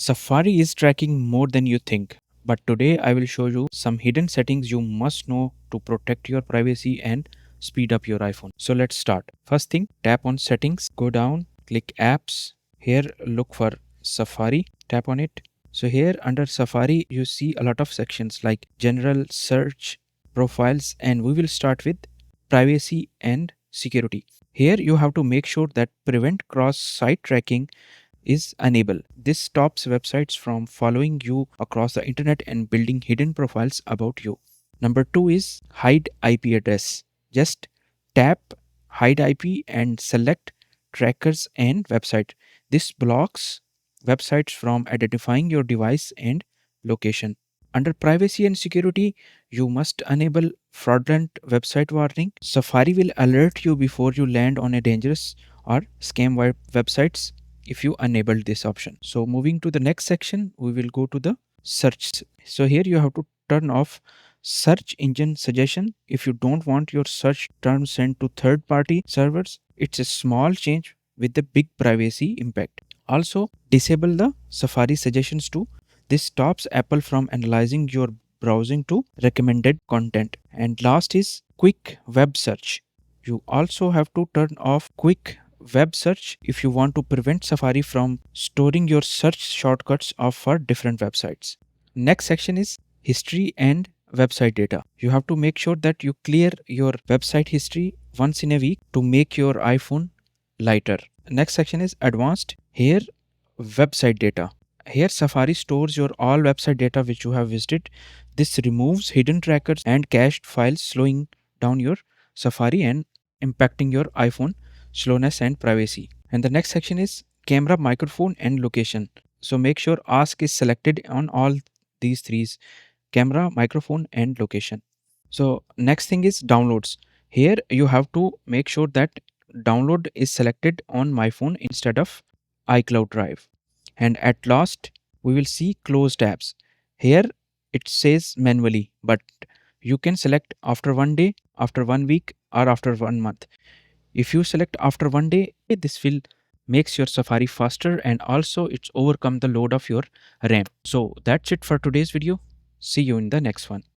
Safari is tracking more than you think, but today I will show you some hidden settings you must know to protect your privacy and speed up your iPhone. So let's start. First thing, tap on settings, go down, click apps. Here look for Safari, tap on it. So here under Safari you see a lot of sections like general, search, profiles, and we will start with privacy and security. Here you have to make sure that prevent cross site tracking is enabled. This stops websites from following you across the internet and building hidden profiles about you. Number two is hide IP address. Just tap hide IP and select trackers and website. This blocks websites from identifying your device and location. Under privacy and security, you must enable fraudulent website warning. Safari will alert you before you land on a dangerous or scam websites if you enable this option. So moving to the next section, we will go to the search. So here you have to turn off search engine suggestion if you don't want your search terms sent to third party servers. It's a small change with a big privacy impact. Also disable the Safari suggestions too. This stops Apple from analyzing your browsing to recommended content. And last is quick web search. You also have to turn off quick web search if you want to prevent Safari from storing your search shortcuts of for different websites. Next section is history and website data. You have to make sure that you clear your website history once in a week to make your iPhone lighter. Next section is advanced. Here website data. Here Safari stores your all website data which you have visited. This removes hidden trackers and cached files, slowing down your Safari and impacting your iPhone slowness and privacy. And the next section is camera, microphone and location. So make sure ask is selected on all these three: camera, microphone and location. So next thing is downloads. Here you have to make sure that download is selected on my phone instead of iCloud Drive. And at last we will see close tabs. Here it says manually, but you can select after 1 day, after 1 week or after 1 month. If you select after 1 day, this will makes your Safari faster and also it's overcome the load of your RAM. So that's it for today's video. See you in the next one.